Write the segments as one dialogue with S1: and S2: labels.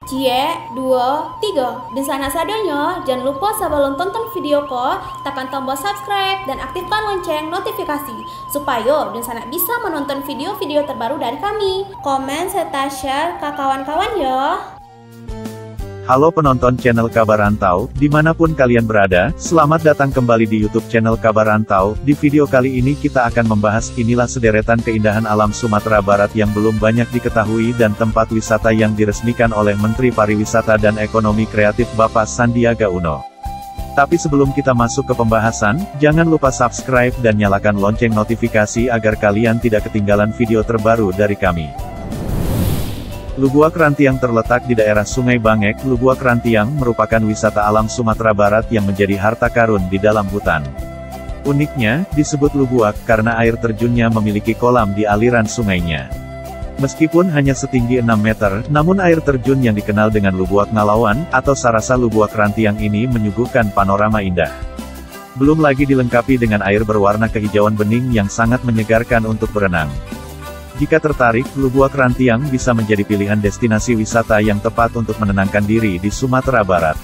S1: Cie, 2, 3. Dan sana sadanya, jangan lupa sebelum tonton video ko, tekan tombol subscribe dan aktifkan lonceng notifikasi supaya dan sana bisa menonton video-video terbaru dari kami. Komen serta share ke kawan-kawan ya.
S2: Halo penonton channel Kabar Rantau, dimanapun kalian berada, selamat datang kembali di YouTube channel Kabar Rantau. Di video kali ini kita akan membahas inilah sederetan keindahan alam Sumatera Barat yang belum banyak diketahui dan tempat wisata yang diresmikan oleh Menteri Pariwisata dan Ekonomi Kreatif Bapak Sandiaga Uno. Tapi sebelum kita masuk ke pembahasan, jangan lupa subscribe dan nyalakan lonceng notifikasi agar kalian tidak ketinggalan video terbaru dari kami. Lubuak Rantiang terletak di daerah Sungai Bangek. Lubuak Rantiang merupakan wisata alam Sumatera Barat yang menjadi harta karun di dalam hutan. Uniknya, disebut Lubuak karena air terjunnya memiliki kolam di aliran sungainya. Meskipun hanya setinggi 6 meter, namun air terjun yang dikenal dengan Lubuak Ngalawan, atau Sarasa Lubuak Rantiang ini menyuguhkan panorama indah. Belum lagi dilengkapi dengan air berwarna kehijauan bening yang sangat menyegarkan untuk berenang. Jika tertarik, Lubuak Rantiang bisa menjadi pilihan destinasi wisata yang tepat untuk menenangkan diri di Sumatera Barat.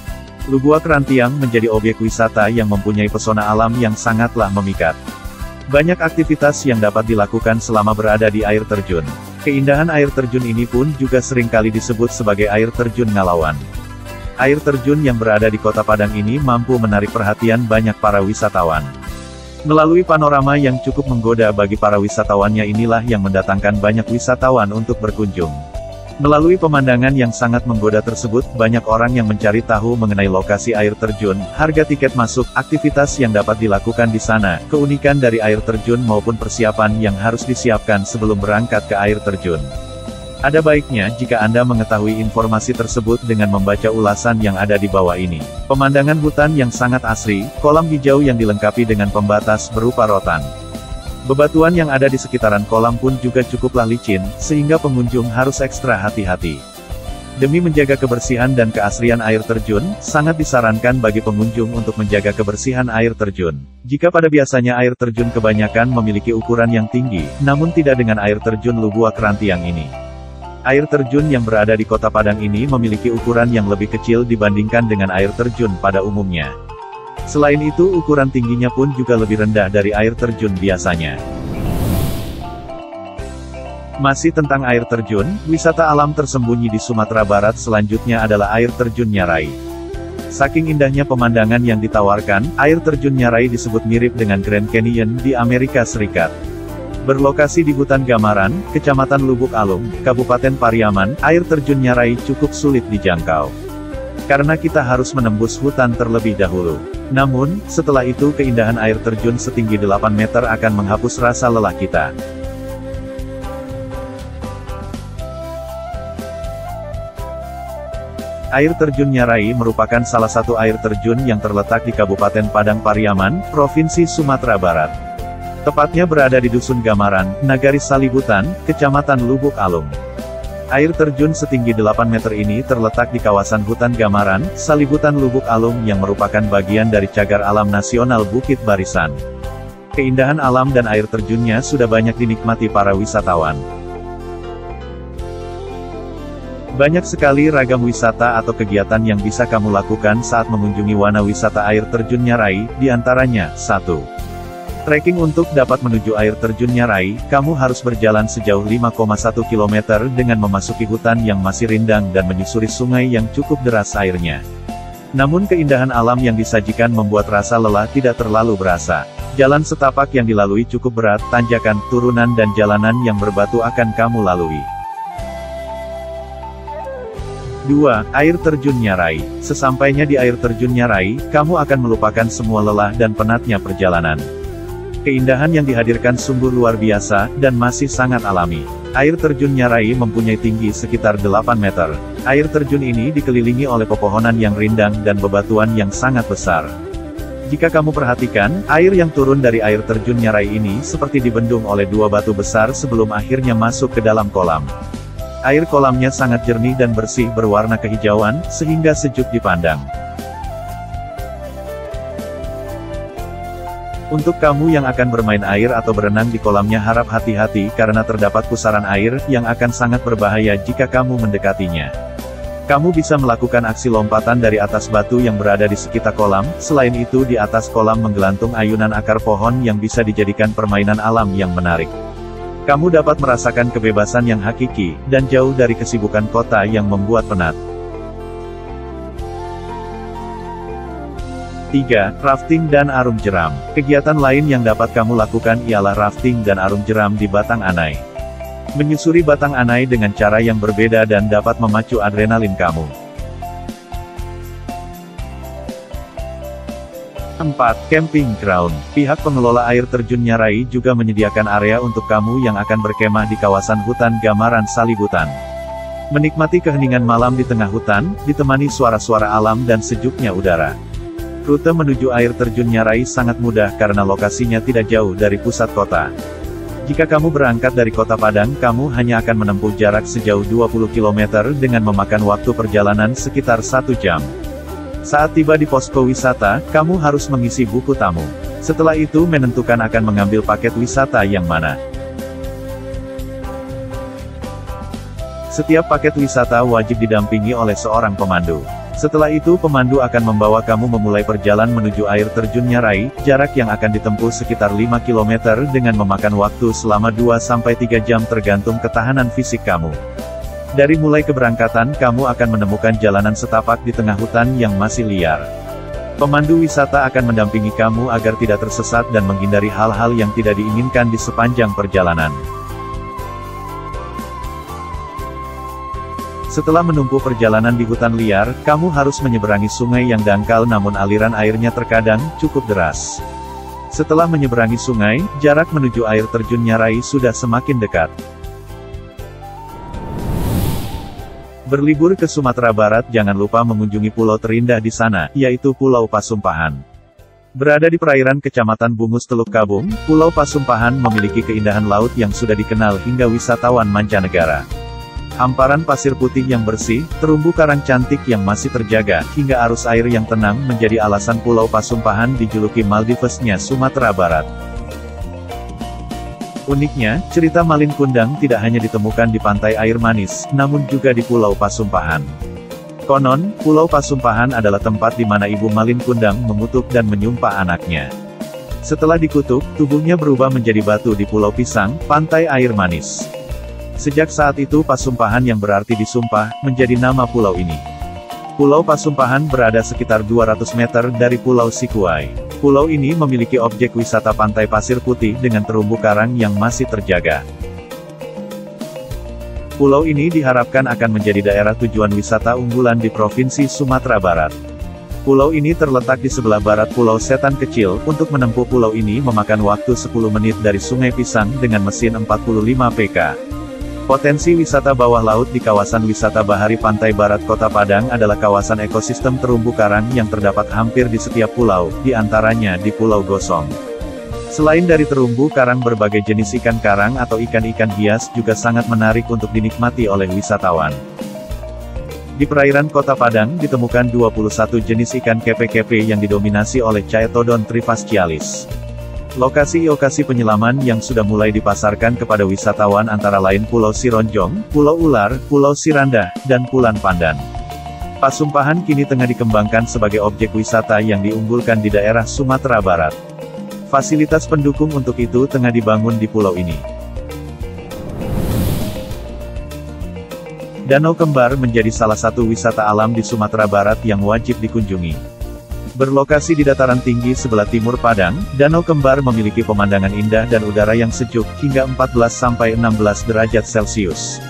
S2: Lubuak Rantiang menjadi objek wisata yang mempunyai pesona alam yang sangatlah memikat. Banyak aktivitas yang dapat dilakukan selama berada di air terjun. Keindahan air terjun ini pun juga seringkali disebut sebagai air terjun Ngalawan. Air terjun yang berada di Kota Padang ini mampu menarik perhatian banyak para wisatawan. Melalui panorama yang cukup menggoda bagi para wisatawannya inilah yang mendatangkan banyak wisatawan untuk berkunjung. Melalui pemandangan yang sangat menggoda tersebut, banyak orang yang mencari tahu mengenai lokasi air terjun, harga tiket masuk, aktivitas yang dapat dilakukan di sana, keunikan dari air terjun maupun persiapan yang harus disiapkan sebelum berangkat ke air terjun. Ada baiknya jika Anda mengetahui informasi tersebut dengan membaca ulasan yang ada di bawah ini. Pemandangan hutan yang sangat asri, kolam hijau yang dilengkapi dengan pembatas berupa rotan. Bebatuan yang ada di sekitaran kolam pun juga cukuplah licin, sehingga pengunjung harus ekstra hati-hati. Demi menjaga kebersihan dan keasrian air terjun, sangat disarankan bagi pengunjung untuk menjaga kebersihan air terjun. Jika pada biasanya air terjun kebanyakan memiliki ukuran yang tinggi, namun tidak dengan air terjun Lubuak Rantiang ini. Air terjun yang berada di Kota Padang ini memiliki ukuran yang lebih kecil dibandingkan dengan air terjun pada umumnya. Selain itu, ukuran tingginya pun juga lebih rendah dari air terjun biasanya. Masih tentang air terjun, wisata alam tersembunyi di Sumatera Barat selanjutnya adalah air terjun Nyarai. Saking indahnya pemandangan yang ditawarkan, air terjun Nyarai disebut mirip dengan Grand Canyon di Amerika Serikat. Berlokasi di hutan Gamaran, Kecamatan Lubuk Alung, Kabupaten Pariaman, air terjun Nyarai cukup sulit dijangkau. Karena kita harus menembus hutan terlebih dahulu. Namun, setelah itu keindahan air terjun setinggi 8 meter akan menghapus rasa lelah kita. Air terjun Nyarai merupakan salah satu air terjun yang terletak di Kabupaten Padang Pariaman, Provinsi Sumatera Barat. Tepatnya berada di Dusun Gamaran, Nagari Salibutan, Kecamatan Lubuk Alung. Air terjun setinggi 8 meter ini terletak di kawasan hutan Gamaran, Salibutan Lubuk Alung yang merupakan bagian dari Cagar Alam Nasional Bukit Barisan. Keindahan alam dan air terjunnya sudah banyak dinikmati para wisatawan. Banyak sekali ragam wisata atau kegiatan yang bisa kamu lakukan saat mengunjungi wana wisata air terjun Nyarai, diantaranya, 1. Trekking. Untuk dapat menuju air terjun Nyarai, kamu harus berjalan sejauh 5,1 km dengan memasuki hutan yang masih rindang dan menyusuri sungai yang cukup deras airnya. Namun keindahan alam yang disajikan membuat rasa lelah tidak terlalu berasa. Jalan setapak yang dilalui cukup berat, tanjakan, turunan dan jalanan yang berbatu akan kamu lalui. 2. Air terjun Nyarai. Sesampainya di air terjun Nyarai, kamu akan melupakan semua lelah dan penatnya perjalanan. Keindahan yang dihadirkan sungguh luar biasa, dan masih sangat alami. Air terjun Nyarai mempunyai tinggi sekitar 8 meter. Air terjun ini dikelilingi oleh pepohonan yang rindang dan bebatuan yang sangat besar. Jika kamu perhatikan, air yang turun dari air terjun Nyarai ini seperti dibendung oleh 2 batu besar sebelum akhirnya masuk ke dalam kolam. Air kolamnya sangat jernih dan bersih berwarna kehijauan, sehingga sejuk dipandang. Untuk kamu yang akan bermain air atau berenang di kolamnya harap hati-hati karena terdapat pusaran air yang akan sangat berbahaya jika kamu mendekatinya. Kamu bisa melakukan aksi lompatan dari atas batu yang berada di sekitar kolam. Selain itu, di atas kolam menggelantung ayunan akar pohon yang bisa dijadikan permainan alam yang menarik. Kamu dapat merasakan kebebasan yang hakiki, dan jauh dari kesibukan kota yang membuat penat. 3. Rafting dan arum jeram. Kegiatan lain yang dapat kamu lakukan ialah rafting dan arum jeram di Batang Anai. Menyusuri Batang Anai dengan cara yang berbeda dan dapat memacu adrenalin kamu. 4. Camping ground. Pihak pengelola air terjun Nyarai juga menyediakan area untuk kamu yang akan berkemah di kawasan hutan Gamaran Salibutan. Menikmati keheningan malam di tengah hutan, ditemani suara-suara alam dan sejuknya udara. Rute menuju air terjun Nyarai sangat mudah karena lokasinya tidak jauh dari pusat kota. Jika kamu berangkat dari Kota Padang, kamu hanya akan menempuh jarak sejauh 20 km dengan memakan waktu perjalanan sekitar 1 jam. Saat tiba di posko wisata, kamu harus mengisi buku tamu. Setelah itu menentukan akan mengambil paket wisata yang mana. Setiap paket wisata wajib didampingi oleh seorang pemandu. Setelah itu pemandu akan membawa kamu memulai perjalanan menuju air terjun Nyarai, jarak yang akan ditempuh sekitar 5 km dengan memakan waktu selama 2-3 jam tergantung ketahanan fisik kamu. Dari mulai keberangkatan kamu akan menemukan jalanan setapak di tengah hutan yang masih liar. Pemandu wisata akan mendampingi kamu agar tidak tersesat dan menghindari hal-hal yang tidak diinginkan di sepanjang perjalanan. Setelah menempuh perjalanan di hutan liar, kamu harus menyeberangi sungai yang dangkal namun aliran airnya terkadang cukup deras. Setelah menyeberangi sungai, jarak menuju air terjun Nyarai sudah semakin dekat. Berlibur ke Sumatera Barat, jangan lupa mengunjungi pulau terindah di sana, yaitu Pulau Pasumpahan. Berada di perairan Kecamatan Bungus Teluk Kabung, Pulau Pasumpahan memiliki keindahan laut yang sudah dikenal hingga wisatawan mancanegara. Hamparan pasir putih yang bersih, terumbu karang cantik yang masih terjaga, hingga arus air yang tenang menjadi alasan Pulau Pasumpahan dijuluki Maldivesnya Sumatera Barat. Uniknya, cerita Malin Kundang tidak hanya ditemukan di pantai air manis, namun juga di Pulau Pasumpahan. Konon, Pulau Pasumpahan adalah tempat di mana Ibu Malin Kundang mengutuk dan menyumpah anaknya. Setelah dikutuk, tubuhnya berubah menjadi batu di Pulau Pisang, pantai air manis. Sejak saat itu Pasumpahan yang berarti disumpah, menjadi nama pulau ini. Pulau Pasumpahan berada sekitar 200 meter dari Pulau Sikuai. Pulau ini memiliki objek wisata pantai pasir putih dengan terumbu karang yang masih terjaga. Pulau ini diharapkan akan menjadi daerah tujuan wisata unggulan di Provinsi Sumatera Barat. Pulau ini terletak di sebelah barat Pulau Setan Kecil. Untuk menempuh pulau ini memakan waktu 10 menit dari Sungai Pisang dengan mesin 45 pk. Potensi wisata bawah laut di kawasan wisata Bahari Pantai Barat Kota Padang adalah kawasan ekosistem terumbu karang yang terdapat hampir di setiap pulau, di antaranya di Pulau Gosong. Selain dari terumbu karang, berbagai jenis ikan karang atau ikan-ikan hias juga sangat menarik untuk dinikmati oleh wisatawan. Di perairan Kota Padang ditemukan 21 jenis ikan kepe-kepe yang didominasi oleh Chaetodon trifascialis. Lokasi-lokasi penyelaman yang sudah mulai dipasarkan kepada wisatawan antara lain Pulau Sironjong, Pulau Ular, Pulau Sirandah, dan Pulan Pandan. Pasumpahan kini tengah dikembangkan sebagai objek wisata yang diunggulkan di daerah Sumatera Barat. Fasilitas pendukung untuk itu tengah dibangun di pulau ini. Danau Kembar menjadi salah satu wisata alam di Sumatera Barat yang wajib dikunjungi. Berlokasi di dataran tinggi sebelah timur Padang, Danau Kembar memiliki pemandangan indah dan udara yang sejuk, hingga 14-16 derajat Celcius.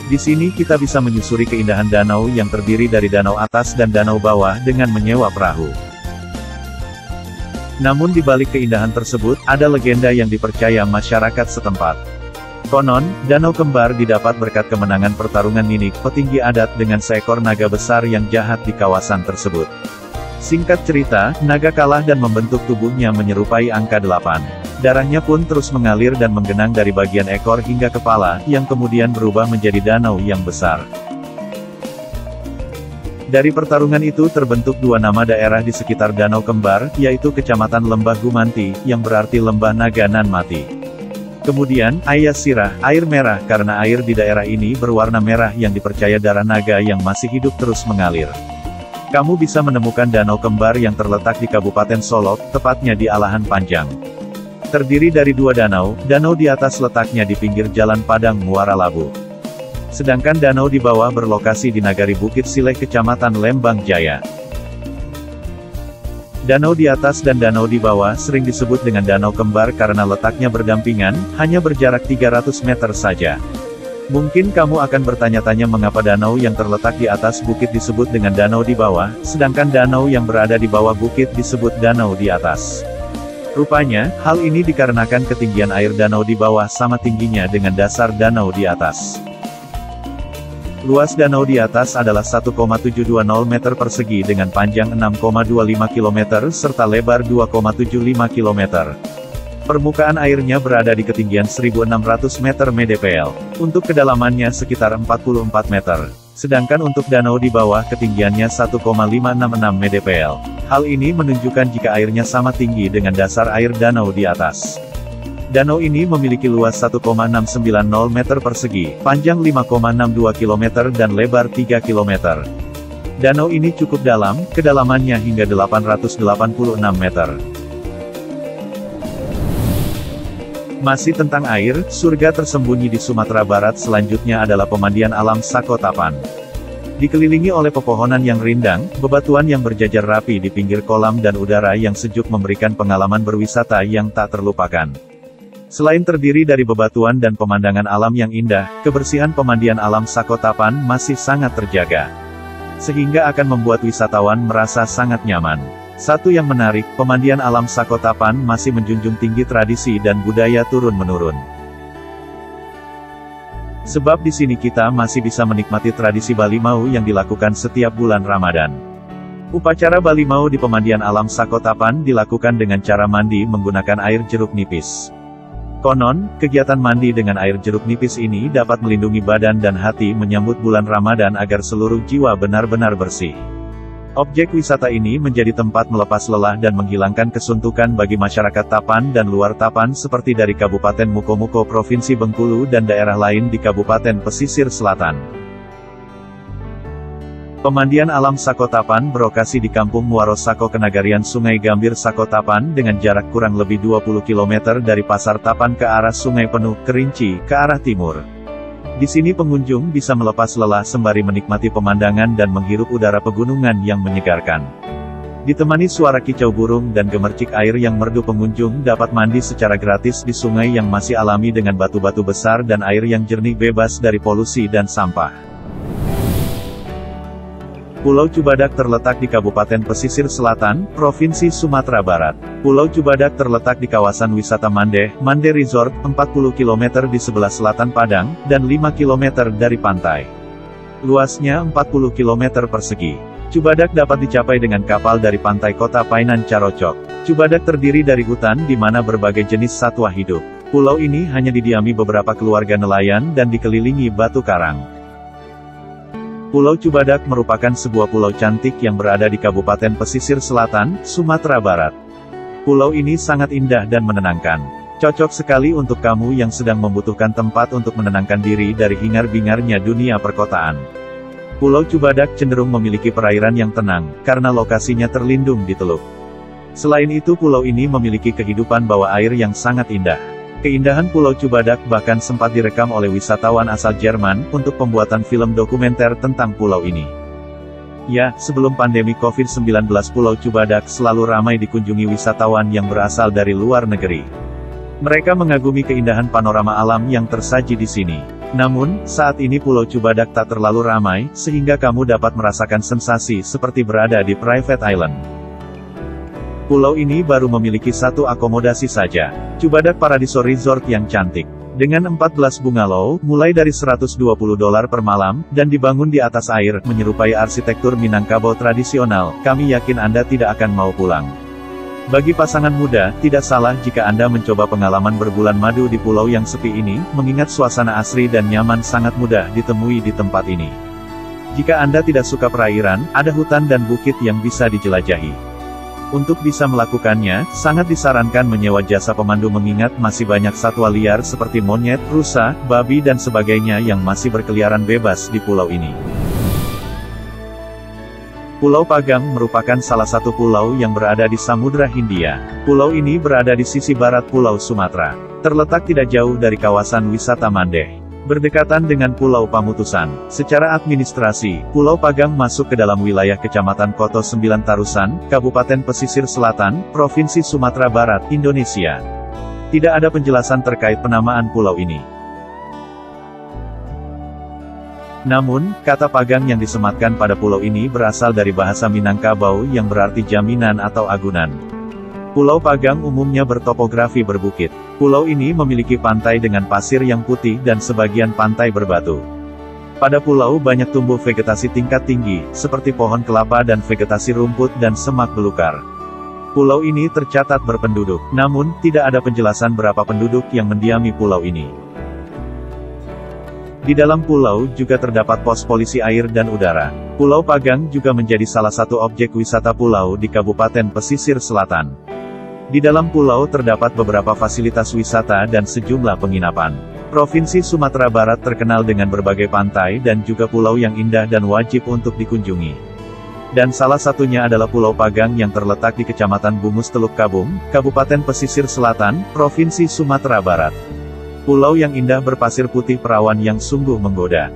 S2: Di sini kita bisa menyusuri keindahan danau yang terdiri dari danau atas dan danau bawah dengan menyewa perahu. Namun di balik keindahan tersebut, ada legenda yang dipercaya masyarakat setempat. Konon, Danau Kembar didapat berkat kemenangan pertarungan Ninik, petinggi adat dengan seekor naga besar yang jahat di kawasan tersebut. Singkat cerita, naga kalah dan membentuk tubuhnya menyerupai angka 8. Darahnya pun terus mengalir dan menggenang dari bagian ekor hingga kepala, yang kemudian berubah menjadi danau yang besar. Dari pertarungan itu terbentuk dua nama daerah di sekitar Danau Kembar, yaitu Kecamatan Lembah Gumanti, yang berarti Lembah Naga Nan Mati. Kemudian, Ayah Sirah, air merah, karena air di daerah ini berwarna merah yang dipercaya darah naga yang masih hidup terus mengalir. Kamu bisa menemukan danau kembar yang terletak di Kabupaten Solok, tepatnya di Alahan Panjang. Terdiri dari dua danau, danau di atas letaknya di pinggir Jalan Padang Muara Labu. Sedangkan danau di bawah berlokasi di Nagari Bukit Sileh Kecamatan Lembang Jaya. Danau di atas dan danau di bawah sering disebut dengan danau kembar karena letaknya berdampingan, hanya berjarak 300 meter saja. Mungkin kamu akan bertanya-tanya mengapa danau yang terletak di atas bukit disebut dengan danau di bawah, sedangkan danau yang berada di bawah bukit disebut danau di atas. Rupanya, hal ini dikarenakan ketinggian air danau di bawah sama tingginya dengan dasar danau di atas. Luas danau di atas adalah 1,720 meter persegi dengan panjang 6,25 km serta lebar 2,75 km. Permukaan airnya berada di ketinggian 1.600 meter mdpl. Untuk kedalamannya sekitar 44 meter. Sedangkan untuk danau di bawah ketinggiannya 1,566 mdpl. Hal ini menunjukkan jika airnya sama tinggi dengan dasar air danau di atas. Danau ini memiliki luas 1,690 meter persegi, panjang 5,62 km dan lebar 3 km. Danau ini cukup dalam, kedalamannya hingga 886 meter. Masih tentang air, surga tersembunyi di Sumatera Barat selanjutnya adalah pemandian alam Sakotapan. Dikelilingi oleh pepohonan yang rindang, bebatuan yang berjajar rapi di pinggir kolam dan udara yang sejuk memberikan pengalaman berwisata yang tak terlupakan. Selain terdiri dari bebatuan dan pemandangan alam yang indah, kebersihan pemandian alam Sakotapan masih sangat terjaga. Sehingga akan membuat wisatawan merasa sangat nyaman. Satu yang menarik, pemandian alam Sakotapan masih menjunjung tinggi tradisi dan budaya turun-menurun. Sebab di sini kita masih bisa menikmati tradisi Bali Mau yang dilakukan setiap bulan Ramadan. Upacara Bali Mau di pemandian alam Sakotapan dilakukan dengan cara mandi menggunakan air jeruk nipis. Konon, kegiatan mandi dengan air jeruk nipis ini dapat melindungi badan dan hati menyambut bulan Ramadan agar seluruh jiwa benar-benar bersih. Objek wisata ini menjadi tempat melepas lelah dan menghilangkan kesuntukan bagi masyarakat Tapan dan luar Tapan seperti dari Kabupaten Mukomuko Provinsi Bengkulu dan daerah lain di Kabupaten Pesisir Selatan. Pemandian alam Sakotapan berlokasi di Kampung Muaro Sako Kenagarian Sungai Gambir Sakotapan dengan jarak kurang lebih 20 km dari Pasar Tapan ke arah Sungai Penuh, Kerinci, ke arah timur. Di sini pengunjung bisa melepas lelah sembari menikmati pemandangan dan menghirup udara pegunungan yang menyegarkan. Ditemani suara kicau burung dan gemercik air yang merdu, pengunjung dapat mandi secara gratis di sungai yang masih alami dengan batu-batu besar dan air yang jernih bebas dari polusi dan sampah. Pulau Cubadak terletak di Kabupaten Pesisir Selatan, Provinsi Sumatera Barat. Pulau Cubadak terletak di kawasan wisata Mandeh, Mandeh Resort, 40 km di sebelah selatan Padang, dan 5 km dari pantai. Luasnya 40 km persegi. Cubadak dapat dicapai dengan kapal dari pantai kota Painan Carocok. Cubadak terdiri dari hutan di mana berbagai jenis satwa hidup. Pulau ini hanya didiami beberapa keluarga nelayan dan dikelilingi batu karang. Pulau Cubadak merupakan sebuah pulau cantik yang berada di Kabupaten Pesisir Selatan, Sumatera Barat. Pulau ini sangat indah dan menenangkan. Cocok sekali untuk kamu yang sedang membutuhkan tempat untuk menenangkan diri dari hingar-bingarnya dunia perkotaan. Pulau Cubadak cenderung memiliki perairan yang tenang, karena lokasinya terlindung di teluk. Selain itu, pulau ini memiliki kehidupan bawah air yang sangat indah. Keindahan Pulau Cubadak bahkan sempat direkam oleh wisatawan asal Jerman, untuk pembuatan film dokumenter tentang pulau ini. Ya, sebelum pandemi COVID-19 Pulau Cubadak selalu ramai dikunjungi wisatawan yang berasal dari luar negeri. Mereka mengagumi keindahan panorama alam yang tersaji di sini. Namun, saat ini Pulau Cubadak tak terlalu ramai, sehingga kamu dapat merasakan sensasi seperti berada di private island. Pulau ini baru memiliki satu akomodasi saja, Cubadak Paradiso Resort yang cantik. Dengan 14 bungalow, mulai dari $120 per malam, dan dibangun di atas air, menyerupai arsitektur Minangkabau tradisional, kami yakin Anda tidak akan mau pulang. Bagi pasangan muda, tidak salah jika Anda mencoba pengalaman berbulan madu di pulau yang sepi ini, mengingat suasana asri dan nyaman sangat mudah ditemui di tempat ini. Jika Anda tidak suka perairan, ada hutan dan bukit yang bisa dijelajahi. Untuk bisa melakukannya, sangat disarankan menyewa jasa pemandu mengingat masih banyak satwa liar seperti monyet, rusa, babi dan sebagainya yang masih berkeliaran bebas di pulau ini. Pulau Pagang merupakan salah satu pulau yang berada di Samudra Hindia. Pulau ini berada di sisi barat Pulau Sumatera. Terletak tidak jauh dari kawasan wisata Mandeh. Berdekatan dengan Pulau Pamutusan. Secara administrasi, Pulau Pagang masuk ke dalam wilayah Kecamatan Koto 9 Tarusan, Kabupaten Pesisir Selatan, Provinsi Sumatera Barat, Indonesia. Tidak ada penjelasan terkait penamaan pulau ini. Namun, kata Pagang yang disematkan pada pulau ini berasal dari bahasa Minangkabau yang berarti jaminan atau agunan. Pulau Pagang umumnya bertopografi berbukit. Pulau ini memiliki pantai dengan pasir yang putih dan sebagian pantai berbatu. Pada pulau banyak tumbuh vegetasi tingkat tinggi, seperti pohon kelapa dan vegetasi rumput dan semak belukar. Pulau ini tercatat berpenduduk, namun, tidak ada penjelasan berapa penduduk yang mendiami pulau ini. Di dalam pulau juga terdapat pos polisi air dan udara. Pulau Pagang juga menjadi salah satu objek wisata pulau di Kabupaten Pesisir Selatan. Di dalam pulau terdapat beberapa fasilitas wisata dan sejumlah penginapan. Provinsi Sumatera Barat terkenal dengan berbagai pantai dan juga pulau yang indah dan wajib untuk dikunjungi. Dan salah satunya adalah Pulau Pagang yang terletak di Kecamatan Bungus Teluk Kabung, Kabupaten Pesisir Selatan, Provinsi Sumatera Barat. Pulau yang indah berpasir putih perawan yang sungguh menggoda.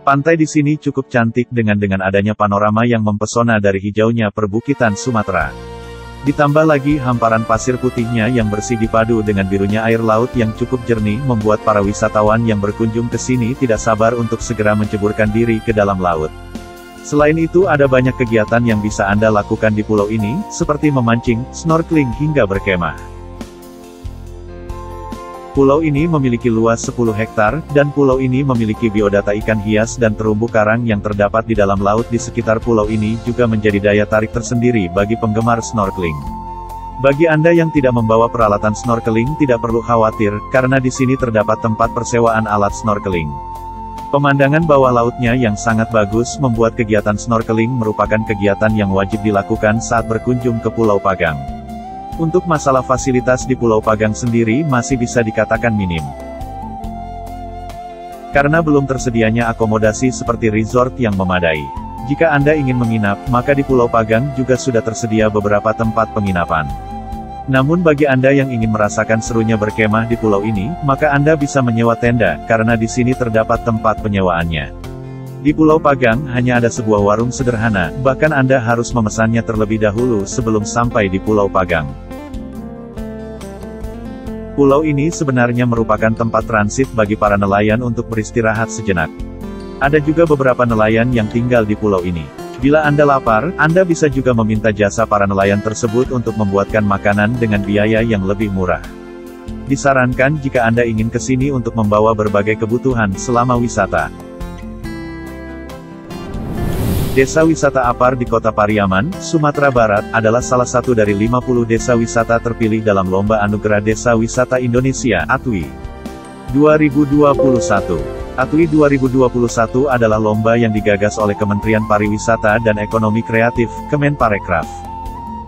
S2: Pantai di sini cukup cantik dengan adanya panorama yang mempesona dari hijaunya perbukitan Sumatera. Ditambah lagi hamparan pasir putihnya yang bersih dipadu dengan birunya air laut yang cukup jernih membuat para wisatawan yang berkunjung ke sini tidak sabar untuk segera menceburkan diri ke dalam laut. Selain itu ada banyak kegiatan yang bisa Anda lakukan di pulau ini, seperti memancing, snorkeling hingga berkemah. Pulau ini memiliki luas 10 hektar, dan pulau ini memiliki biodata ikan hias dan terumbu karang yang terdapat di dalam laut di sekitar pulau ini juga menjadi daya tarik tersendiri bagi penggemar snorkeling. Bagi Anda yang tidak membawa peralatan snorkeling tidak perlu khawatir, karena di sini terdapat tempat persewaan alat snorkeling. Pemandangan bawah lautnya yang sangat bagus membuat kegiatan snorkeling merupakan kegiatan yang wajib dilakukan saat berkunjung ke Pulau Pagang. Untuk masalah fasilitas di Pulau Pagang sendiri masih bisa dikatakan minim. Karena belum tersedianya akomodasi seperti resort yang memadai. Jika Anda ingin menginap, maka di Pulau Pagang juga sudah tersedia beberapa tempat penginapan. Namun bagi Anda yang ingin merasakan serunya berkemah di pulau ini, maka Anda bisa menyewa tenda, karena di sini terdapat tempat penyewaannya. Di Pulau Pagang hanya ada sebuah warung sederhana, bahkan Anda harus memesannya terlebih dahulu sebelum sampai di Pulau Pagang. Pulau ini sebenarnya merupakan tempat transit bagi para nelayan untuk beristirahat sejenak. Ada juga beberapa nelayan yang tinggal di pulau ini. Bila Anda lapar, Anda bisa juga meminta jasa para nelayan tersebut untuk membuatkan makanan dengan biaya yang lebih murah. Disarankan jika Anda ingin ke sini untuk membawa berbagai kebutuhan selama wisata. Desa Wisata Apar di Kota Pariaman, Sumatera Barat, adalah salah satu dari 50 desa wisata terpilih dalam Lomba Anugerah Desa Wisata Indonesia (ATWI) 2021. ATWI 2021 adalah lomba yang digagas oleh Kementerian Pariwisata dan Ekonomi Kreatif, Kemenparekraf.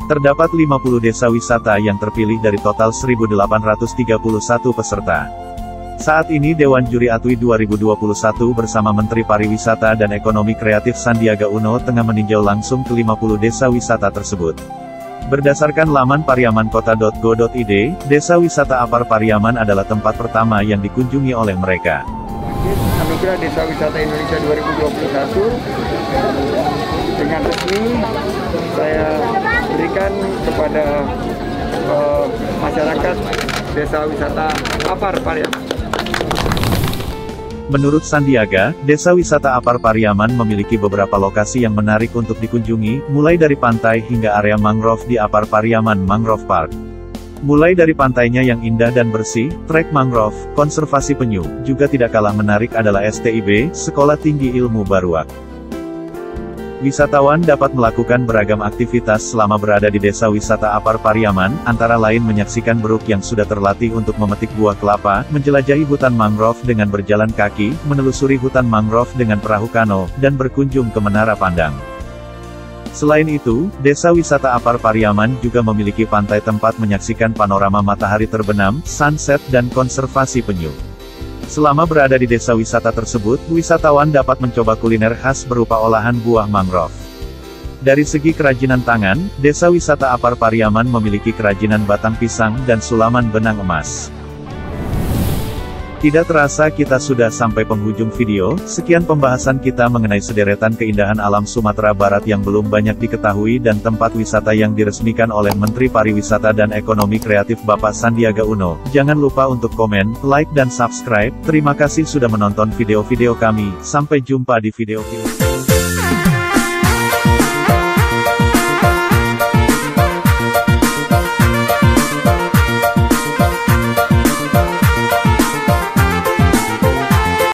S2: Terdapat 50 desa wisata yang terpilih dari total 1.831 peserta. Saat ini Dewan Juri ATWI 2021 bersama Menteri Pariwisata dan Ekonomi Kreatif Sandiaga Uno tengah meninjau langsung ke 50 desa wisata tersebut. Berdasarkan laman pariamankota.go.id, Desa Wisata Apar Pariaman adalah tempat pertama yang dikunjungi oleh mereka.
S3: Anugerah Desa Wisata Indonesia 2021 dengan resmi saya berikan kepada masyarakat Desa Wisata Apar Pariaman.
S2: Menurut Sandiaga, Desa Wisata Apar Pariaman memiliki beberapa lokasi yang menarik untuk dikunjungi, mulai dari pantai hingga area mangrove di Apar Pariaman Mangrove Park. Mulai dari pantainya yang indah dan bersih, trek mangrove, konservasi penyu, juga tidak kalah menarik adalah STIB, Sekolah Tinggi Ilmu Baruak. Wisatawan dapat melakukan beragam aktivitas selama berada di Desa Wisata Apar Pariaman, antara lain menyaksikan beruk yang sudah terlatih untuk memetik buah kelapa, menjelajahi hutan mangrove dengan berjalan kaki, menelusuri hutan mangrove dengan perahu kano, dan berkunjung ke Menara Pandang. Selain itu, Desa Wisata Apar Pariaman juga memiliki pantai tempat menyaksikan panorama matahari terbenam, sunset dan konservasi penyu. Selama berada di desa wisata tersebut, wisatawan dapat mencoba kuliner khas berupa olahan buah mangrove. Dari segi kerajinan tangan, Desa Wisata Apar Pariaman memiliki kerajinan batang pisang dan sulaman benang emas. Tidak terasa kita sudah sampai penghujung video. Sekian pembahasan kita mengenai sederetan keindahan alam Sumatera Barat yang belum banyak diketahui dan tempat wisata yang diresmikan oleh Menteri Pariwisata dan Ekonomi Kreatif Bapak Sandiaga Uno. Jangan lupa untuk komen, like dan subscribe. Terima kasih sudah menonton video-video kami. Sampai jumpa di video-video